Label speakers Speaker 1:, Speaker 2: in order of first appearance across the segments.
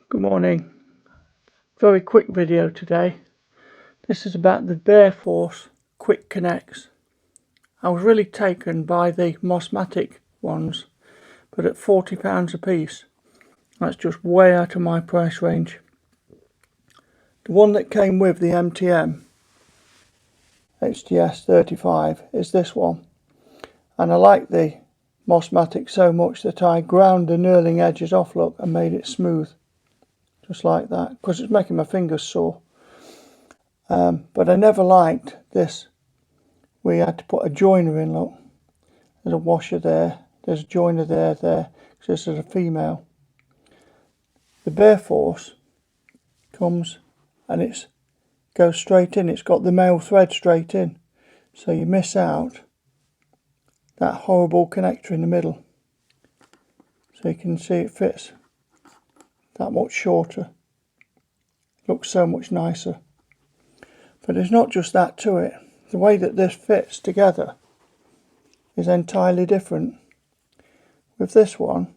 Speaker 1: Good morning. Very quick video today. This is about the Bear Force Quick Connects. I was really taken by the Mossmatic ones, but at £40 a piece, that's just way out of my price range. The one that came with the MTM HDS 35 is this one, and I like the Mossmatic so much that I ground the knurling edges off, look, and made it smooth. Just like that, because it's making my fingers sore. But I never liked this. We had to put a joiner in, look. There's a washer there, there's a joiner there, because this is a female. The Bear Force comes and it goes straight in. It's got the male thread straight in. So you miss out that horrible connector in the middle. So you can see it fits that much shorter. Looks so much nicer. But there's not just that to it. The way that this fits together is entirely different. With this one,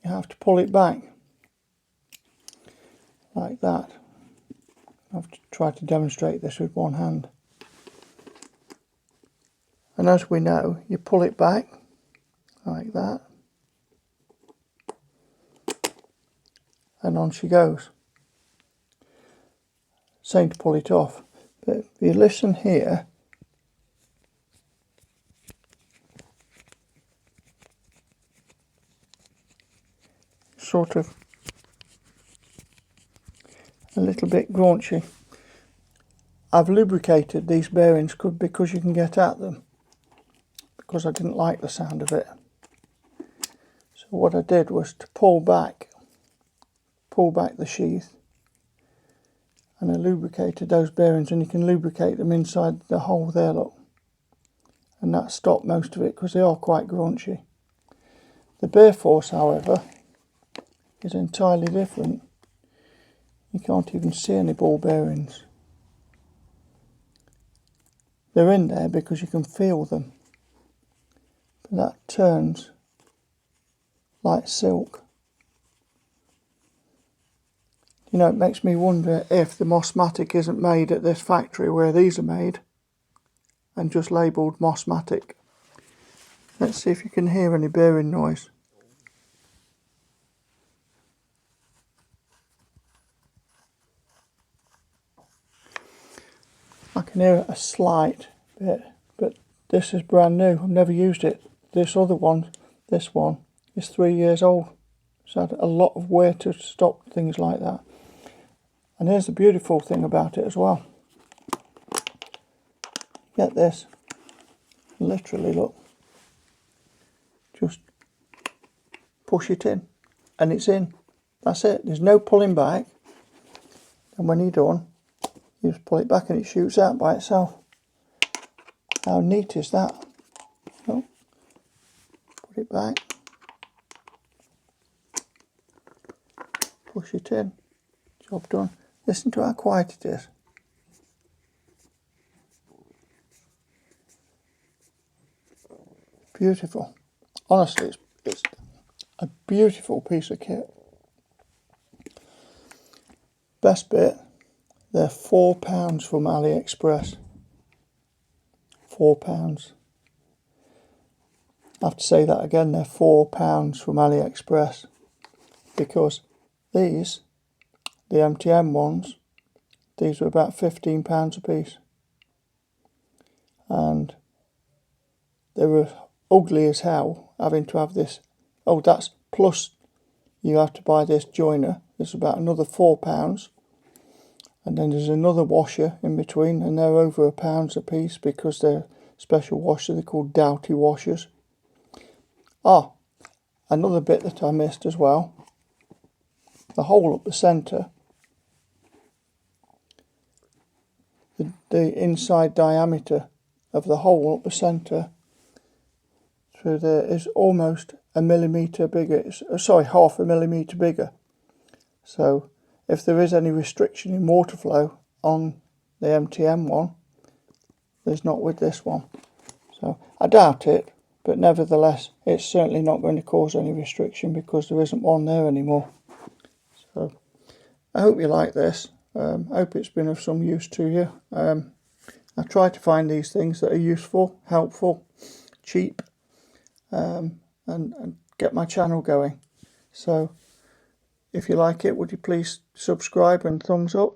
Speaker 1: you have to pull it back like that. I've tried to demonstrate this with one hand. And as we know, you pull it back like that, and on she goes. Same to pull it off. But if you listen here, sort of a little bit graunchy. I've lubricated these bearings because you can get at them, because I didn't like the sound of it. So what I did was to pull back the sheath, and I lubricated those bearings, and you can lubricate them inside the hole there, look, and that stopped most of it because they are quite graunchy. The Bear Force, however, is entirely different. You can't even see any ball bearings. They're in there because you can feel them. But that turns like silk. You know, it makes me wonder if the Mossmatic isn't made at this factory where these are made and just labelled Mossmatic. Let's see if you can hear any bearing noise. I can hear a slight bit, but this is brand new. I've never used it. This other one, this one, is 3 years old. It's had a lot of wear to stop things like that. And here's the beautiful thing about it as well. Get this. Literally, look. Just push it in, and it's in. That's it. There's no pulling back. And when you're done, you just pull it back and it shoots out by itself. How neat is that? Oh, put it back. Push it in. Job done. Listen to how quiet it is. Beautiful. Honestly, it's a beautiful piece of kit. Best bit, they're £4 from AliExpress. £4. I have to say that again, they're £4 from AliExpress, because these, the MTM ones, these were about £15 a piece, and they were ugly as hell having to have this. Oh, that's plus you have to buy this joiner. It's about another £4, and then there's another washer in between, and they're over £1 a piece because they're special washers. They're called Doughty washers. Ah, another bit that I missed as well. The hole up the centre, the inside diameter of the hole up the centre through there is almost a millimetre bigger. Sorry, half a millimetre bigger. So if there is any restriction in water flow on the MTM one, there's not with this one. So I doubt it, but nevertheless, it's certainly not going to cause any restriction because there isn't one there anymore. So I hope you like this. I hope it's been of some use to you. I try to find these things that are useful, helpful, cheap, and get my channel going. So if you like it, would you please subscribe and thumbs up?